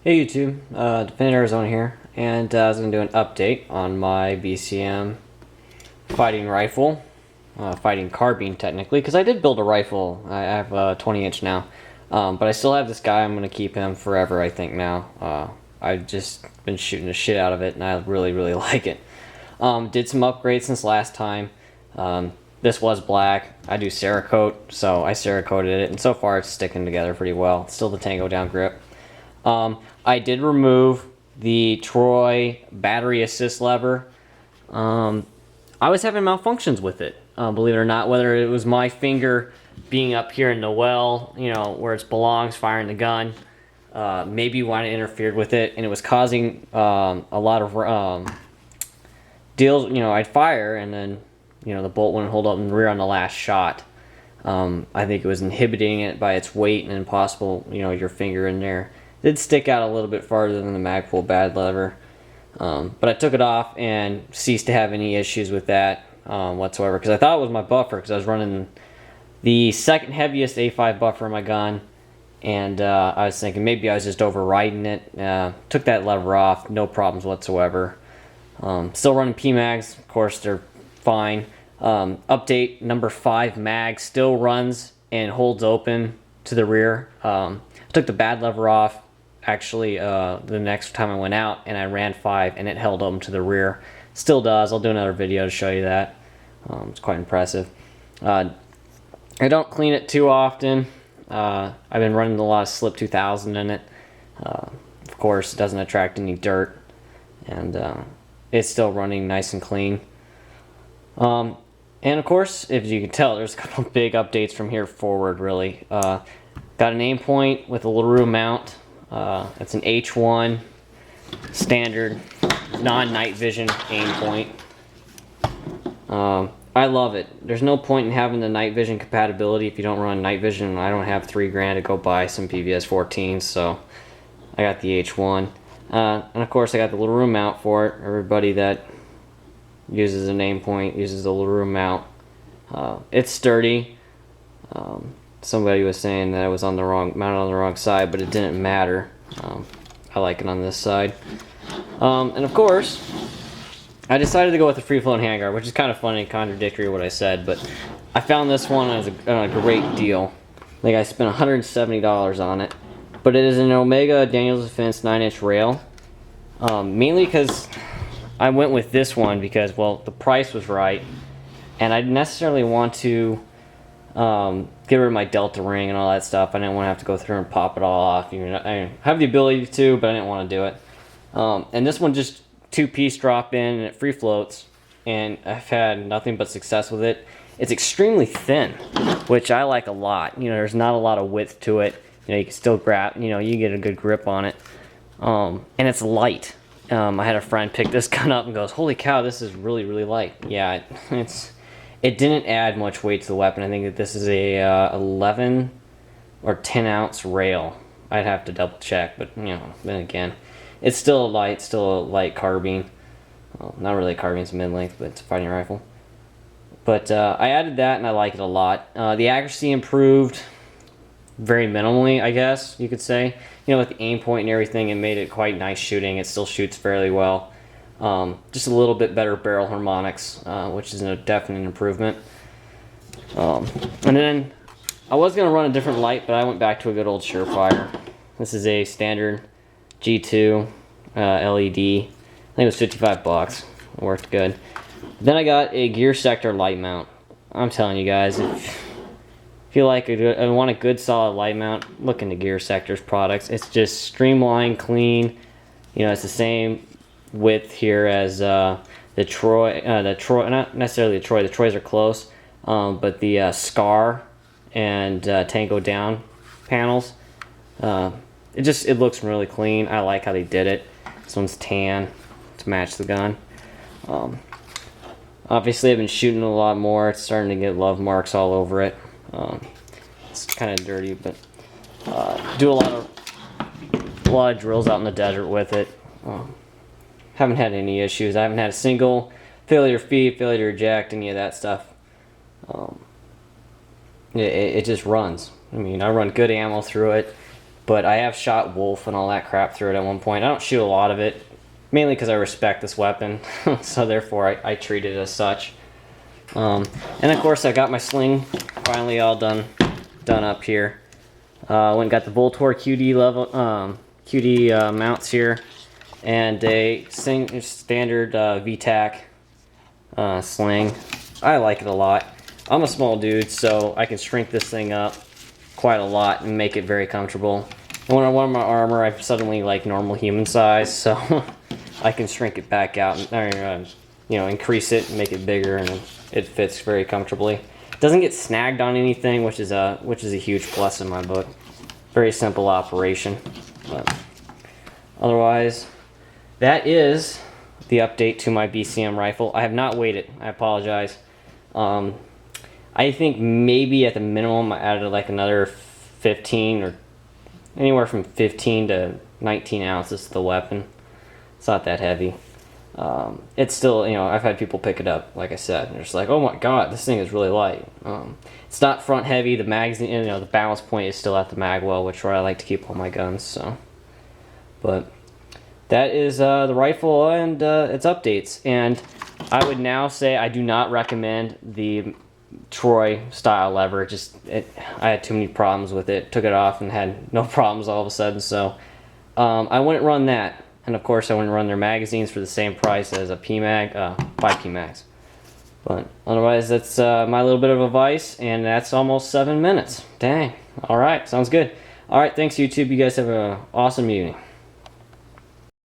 Hey YouTube, DefendAZ here, and I was going to do an update on my BCM fighting rifle, fighting carbine technically, because I did build a rifle. I have a 20-inch now, but I still have this guy. I'm going to keep him forever, I think now. I've just been shooting the shit out of it, and I really like it. Did some upgrades since last time. This was black. I do Cerakote, so I Cerakoted it, and so far it's sticking together pretty well. Still the Tango down grip. I did remove the Troy battery assist lever. I was having malfunctions with it, believe it or not, whether it was my finger being up here in the well, you know, where it belongs, firing the gun. Maybe when I interfered with it, and it was causing a lot of deals. You know, I'd fire, and then, you know, the bolt wouldn't hold up in the rear on the last shot. I think it was inhibiting it by its weight and impossible, you know, your finger in there. It did stick out a little bit farther than the Magpul bad lever. But I took it off and ceased to have any issues with that whatsoever, because I thought it was my buffer, because I was running the second heaviest A5 buffer in my gun, and I was thinking maybe I was just overriding it. Took that lever off, no problems whatsoever. Still running PMags, of course they're fine. Update number 5 mag still runs and holds open to the rear. I took the bad lever off actually the next time I went out, and I ran 5 and it held open to the rear. Still does. I'll do another video to show you that. It's quite impressive. I don't clean it too often. I've been running a lot of Slip 2000 in it. Of course, it doesn't attract any dirt, and it's still running nice and clean. And of course, if you can tell, there's a couple big updates from here forward, really. Got an Aimpoint with a LaRue mount. It's an H1 standard non-night vision Aimpoint. I love it. There's no point in having the night vision compatibility if you don't run night vision. I don't have $3 grand to go buy some PVS 14s, so I got the H1. And of course, I got the LaRue mount for it. Everybody that uses an Aimpoint uses the LaRue mount. It's sturdy. Somebody was saying that I was on the mounted on the wrong side, but it didn't matter. I like it on this side. And of course, I decided to go with the free float handguard, which is kind of funny and contradictory to what I said, but I found this one as a great deal. I think I spent $170 on it, but it is an Omega Daniels Defense 9-inch rail. Mainly because I went with this one because, well, the price was right, and I didn't necessarily want to get rid of my Delta ring and all that stuff. I didn't want to have to go through and pop it all off. You know, I have the ability to, but I didn't want to do it. And this one just 2-piece drop in, and it free floats, and I've had nothing but success with it. It's extremely thin, which I like a lot. You know, there's not a lot of width to it. You know, you can still grab, you know, you get a good grip on it. And it's light. I had a friend pick this gun up and goes, "Holy cow, this is really light." Yeah, it didn't add much weight to the weapon. I think that this is a 11 or 10 ounce rail. I'd have to double check, but you know, then again, it's still a light carbine. Well, not really a carbine, it's mid-length, but it's a fighting rifle. But I added that, and I like it a lot. The accuracy improved very minimally, I guess you could say. You know, with the aim point and everything, it made it quite nice shooting. It still shoots fairly well. Just a little bit better barrel harmonics, which is a definite improvement. And then I was going to run a different light, but I went back to a good old SureFire. This is a standard G2 LED. I think it was 55 bucks. It worked good. Then I got a Gear Sector light mount. I'm telling you guys, if you like I want a good solid light mount, look into Gear Sector's products. It's just streamlined, clean. You know, it's the same width here as the Troy, not necessarily the Troy. The Troys are close, but the Scar and Tango down panels. It looks really clean. I like how they did it. This one's tan to match the gun. Obviously, I've been shooting a lot more. It's starting to get love marks all over it. It's kind of dirty, but do a lot of drills out in the desert with it. Haven't had any issues. I haven't had a single failure to feed, failure to eject, any of that stuff. It just runs. I mean, I run good ammo through it. But I have shot wolf and all that crap through it at one point. I don't shoot a lot of it, mainly because I respect this weapon, so therefore I treat it as such. And of course I got my sling finally all done up here. Went and got the Vltor QD level QD mounts here, and a standard Vtac sling. I like it a lot. I'm a small dude, so I can shrink this thing up quite a lot and make it very comfortable. And when I wear my armor, I'm suddenly like normal human size, so I can shrink it back out and you know, increase it and make it bigger, and it fits very comfortably. It doesn't get snagged on anything, which is a huge plus in my book. Very simple operation. But otherwise, that is the update to my BCM rifle. I have not weighed it. I apologize. I think maybe at the minimum I added like another 15 or anywhere from 15 to 19 ounces to the weapon. It's not that heavy. It's still, you know, I've had people pick it up, like I said, and they're just like, oh my god, this thing is really light. It's not front heavy. The magazine, you know, the balance point is still at the magwell, which is where I like to keep all my guns. So, but that is the rifle and its updates. And I would now say I do not recommend the Troy style lever. I had too many problems with it. Took it off and had no problems all of a sudden. So I wouldn't run that. And of course I wouldn't run their magazines for the same price as a PMag, 5 PMags. But otherwise, that's my little bit of advice, and that's almost 7 minutes. Dang. Alright, sounds good. Alright, thanks YouTube. You guys have an awesome evening.